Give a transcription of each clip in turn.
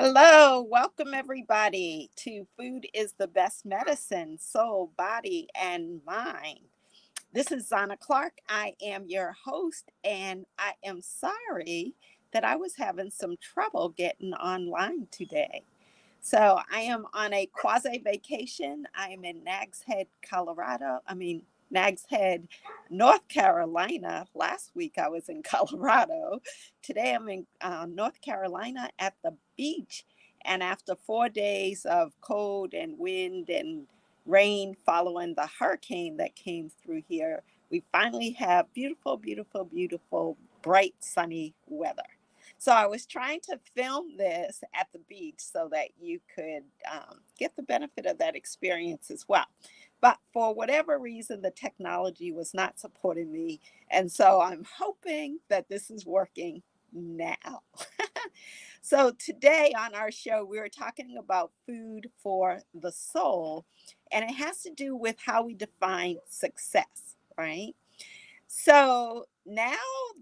Hello, welcome everybody to Food is the Best Medicine, Soul, Body, and Mind. This is Zana Clark. I am your host, and I am sorry that I was having some trouble getting online today. So I am on a quasi vacation. I am in Nags Head, Colorado. Nags Head, North Carolina. Last week I was in Colorado. Today I'm in North Carolina at the beach. And after 4 days of cold and wind and rain following the hurricane that came through here, we finally have beautiful, beautiful, beautiful, bright, sunny weather. So I was trying to film this at the beach so that you could get the benefit of that experience as well. But for whatever reason, the technology was not supporting me. And so I'm hoping that this is working now. So today on our show, we're talking about food for the soul, and it has to do with how we define success, right? So now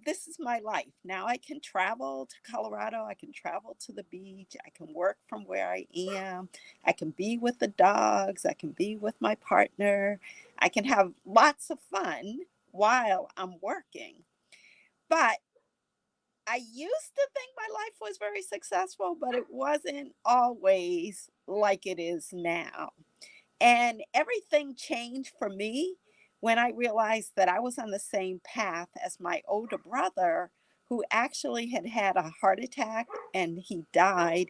this is my life. Now I can travel to Colorado. I can travel to the beach. I can work from where I am. I can be with the dogs. I can be with my partner. I can have lots of fun while I'm working. But I used to think my life was very successful, but it wasn't always like it is now. And everything changed for me when I realized that I was on the same path as my older brother, who actually had had a heart attack and he died.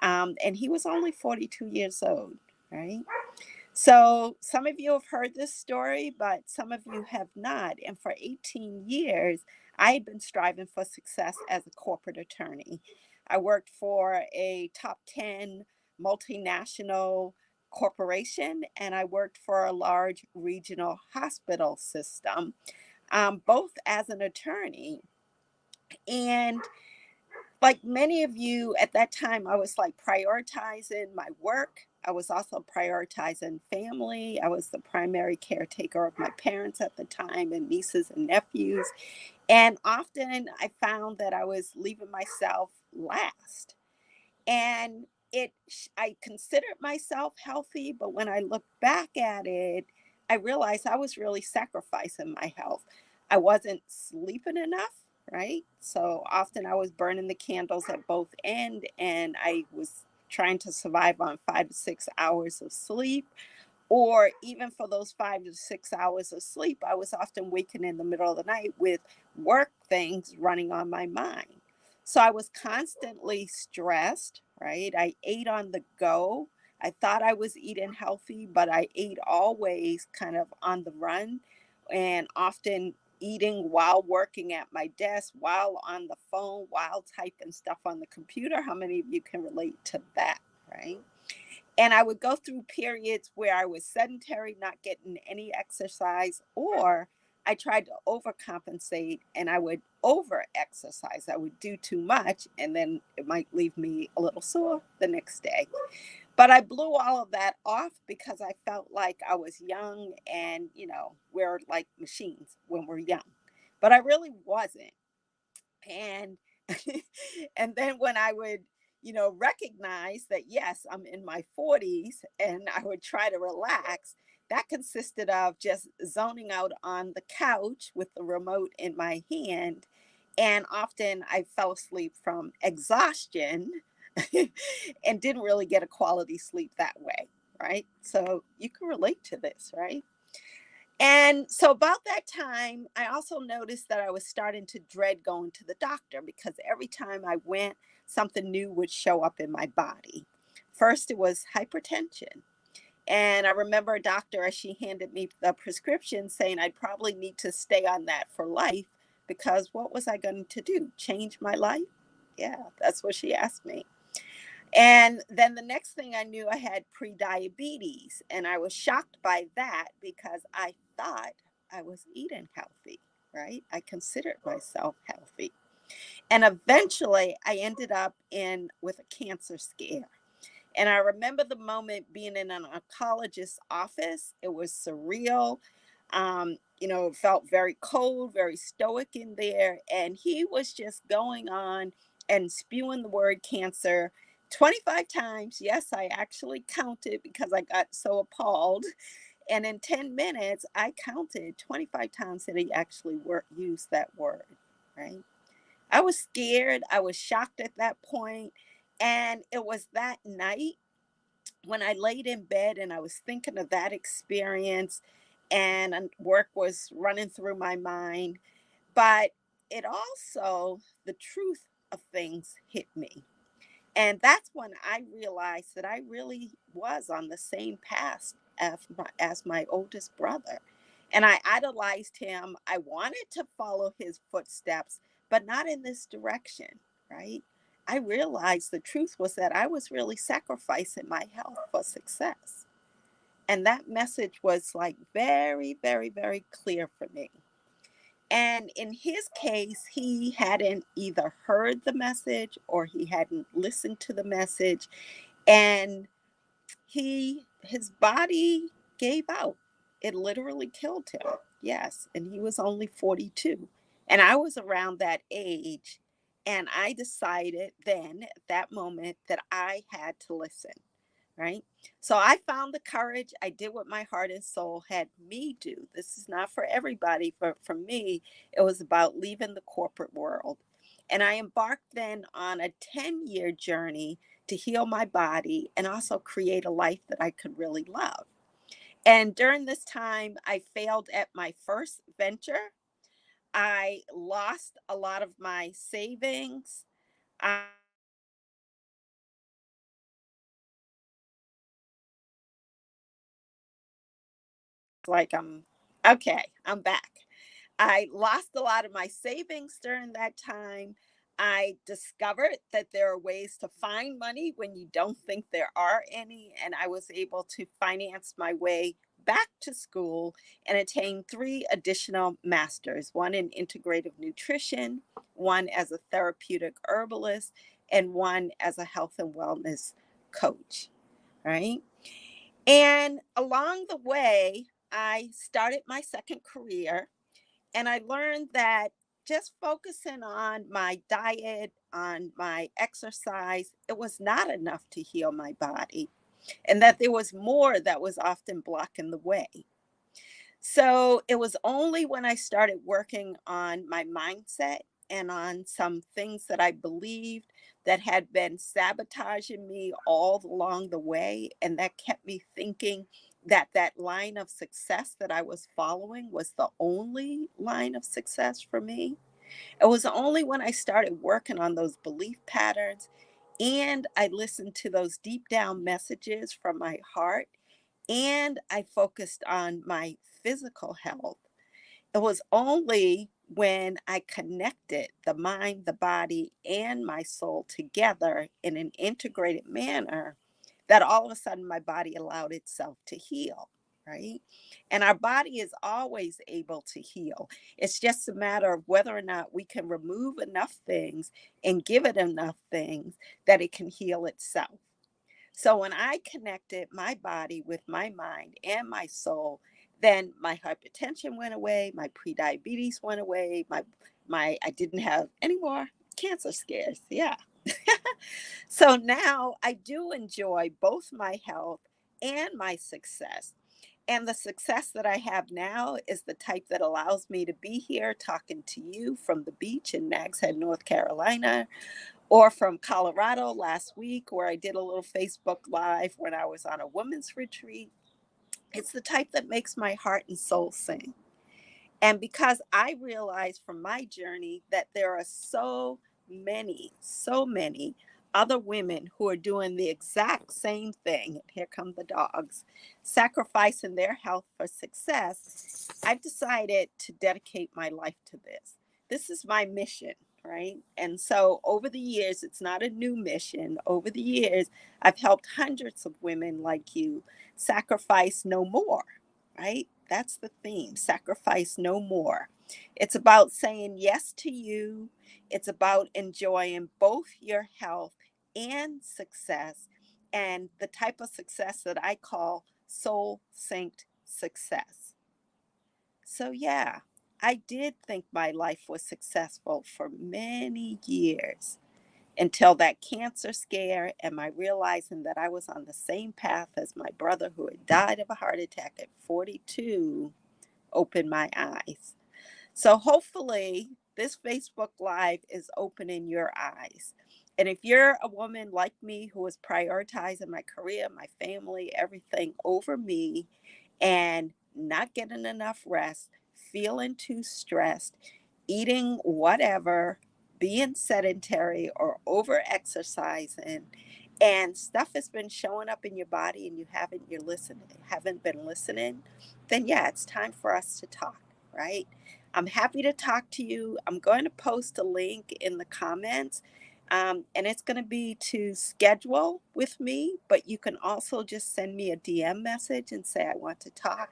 And he was only 42 years old, right? So some of you have heard this story, but some of you have not. And for 18 years, I had been striving for success as a corporate attorney. I worked for a top 10 multinational corporation, and I worked for a large regional hospital system, both as an attorney. And like many of you at that time, I was like prioritizing my work. I was also prioritizing family. I was the primary caretaker of my parents at the time and nieces and nephews. And often I found that I was leaving myself last. And I considered myself healthy, but when I look back at it, I realized I was really sacrificing my health. I wasn't sleeping enough, right? So often I was burning the candles at both end, and I was trying to survive on 5 to 6 hours of sleep. Or even for those 5 to 6 hours of sleep, I was often waking in the middle of the night with work things running on my mind. So I was constantly stressed, right? I ate on the go. I thought I was eating healthy, but I ate always kind of on the run and often eating while working at my desk, while on the phone, while typing stuff on the computer. How many of you can relate to that, right? And I would go through periods where I was sedentary, not getting any exercise, or I tried to overcompensate and I would over exercise. I would do too much and then it might leave me a little sore the next day. But I blew all of that off because I felt like I was young and, we're like machines when we're young. But I really wasn't. And and then when I would recognize that yes, I'm in my 40s and I would try to relax, that consisted of just zoning out on the couch with the remote in my hand, and often I fell asleep from exhaustion and didn't really get a quality sleep that way, right? So you can relate to this, right? And so, about that time, I also noticed that I was starting to dread going to the doctor because every time I went, something new would show up in my body. First, it was hypertension. And I remember a doctor, as she handed me the prescription, saying I'd probably need to stay on that for life because what was I going to do? Change my life? Yeah, that's what she asked me. And then the next thing I knew, I had pre-diabetes, and I was shocked by that because I thought I was eating healthy, right? I considered myself healthy. And eventually I ended up in with a cancer scare. And I remember the moment being in an oncologist's office. It was surreal. It felt very cold, very stoic in there. And he was just going on and spewing the word cancer 25 times. Yes, I actually counted because I got so appalled. And in 10 minutes, I counted 25 times that he actually used that word, right? I was scared. I was shocked at that point. And it was that night when I laid in bed and I was thinking of that experience, and work was running through my mind. But it also, the truth of things hit me. And that's when I realized that I really was on the same path as my oldest brother. And I idolized him. I wanted to follow his footsteps, but not in this direction, right? I realized the truth was that I was really sacrificing my health for success. And that message was like very, very, very clear for me. And in his case, he hadn't either heard the message or he hadn't listened to the message. And his body gave out. It literally killed him. Yes. And he was only 42. And I was around that age. And I decided then at that moment that I had to listen, right? So I found the courage. I did what my heart and soul had me do. This is not for everybody, but for me, it was about leaving the corporate world. And I embarked then on a 10-year journey to heal my body and also create a life that I could really love. And during this time, I failed at my first venture. I lost a lot of my savings. I like I'm okay, I'm back. I lost a lot of my savings during that time. I discovered that there are ways to find money when you don't think there are any, and I was able to finance my way back to school and attain three additional masters, one in integrative nutrition, one as a therapeutic herbalist, and one as a health and wellness coach, right? And along the way, I started my second career and I learned that just focusing on my diet, on my exercise, it was not enough to heal my body, and that there was more that was often blocking the way. So it was only when I started working on my mindset and on some things that I believed that had been sabotaging me all along the way, and that kept me thinking that that line of success that I was following was the only line of success for me. It was only when I started working on those belief patterns and I listened to those deep down messages from my heart and I focused on my physical health. It was only when I connected the mind, the body, and my soul together in an integrated manner that all of a sudden my body allowed itself to heal, right? And our body is always able to heal. It's just a matter of whether or not we can remove enough things and give it enough things that it can heal itself. So when I connected my body with my mind and my soul, then my hypertension went away, my prediabetes went away, my I didn't have any more cancer scares. Yeah. So now I do enjoy both my health and my success. And the success that I have now is the type that allows me to be here talking to you from the beach in Nags Head, North Carolina, or from Colorado last week, where I did a little Facebook Live when I was on a women's retreat. It's the type that makes my heart and soul sing. And because I realized from my journey that there are so many other women who are doing the exact same thing. Here come the dogs, sacrificing their health for success. I've decided to dedicate my life to this. This is my mission, right? And so over the years, it's not a new mission. Over the years, I've helped hundreds of women like you sacrifice no more, right? That's the theme, sacrifice no more. It's about saying yes to you. It's about enjoying both your health and success, and the type of success that I call soul synced success. So, yeah, I did think my life was successful for many years. until that cancer scare and my realizing that I was on the same path as my brother who had died of a heart attack at 42 opened my eyes. So hopefully this Facebook Live is opening your eyes. And if you're a woman like me who is prioritizing my career, my family, everything over me, and not getting enough rest, feeling too stressed, eating whatever, being sedentary or over exercising, and stuff has been showing up in your body and you haven't been listening, then yeah, it's time for us to talk, right? I'm happy to talk to you. I'm going to post a link in the comments. And it's going to be to schedule with me, but you can also just send me a DM message and say, I want to talk.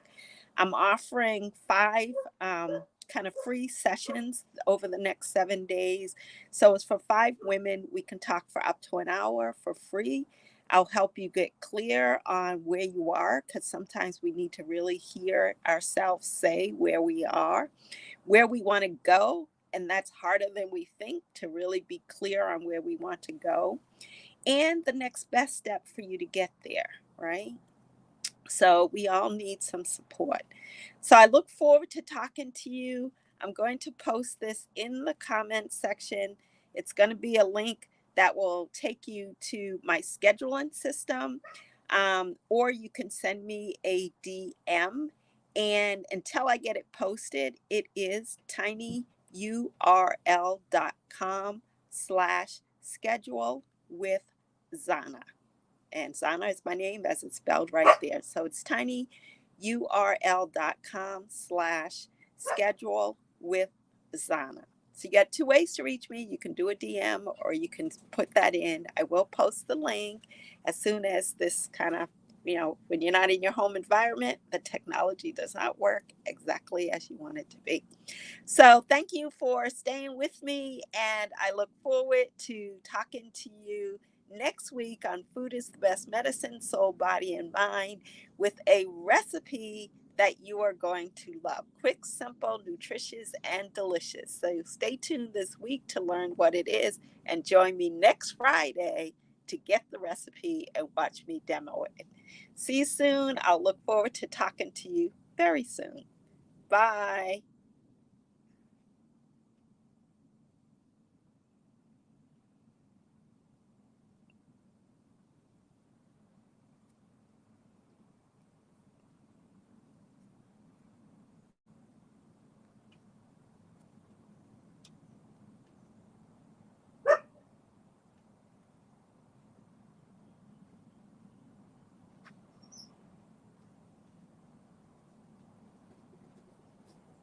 I'm offering 5 kind of free sessions over the next 7 days. So it's for 5 women. We can talk for up to an hour for free. I'll help you get clear on where you are, because sometimes we need to really hear ourselves say where we are, where we want to go. And that's harder than we think, to really be clear on where we want to go and the next best step for you to get there, right? So we all need some support. So I look forward to talking to you. I'm going to post this in the comment section. It's going to be a link that will take you to my scheduling system, or you can send me a DM. And until I get it posted, it is tinyurl.com/schedule with Zana. And Zana is my name as it's spelled right there. So it's tinyurl.com/schedule with Zana. So you got 2 ways to reach me. You can do a DM or you can put that in. I will post the link as soon as this kind of, when you're not in your home environment, the technology does not work exactly as you want it to be. So thank you for staying with me, and I look forward to talking to you next week on Food is the Best Medicine, Soul, Body, and Mind, with a recipe that you are going to love. Quick, simple, nutritious, and delicious. So stay tuned this week to learn what it is, and join me next Friday to get the recipe and watch me demo it. See you soon. I'll look forward to talking to you very soon. Bye.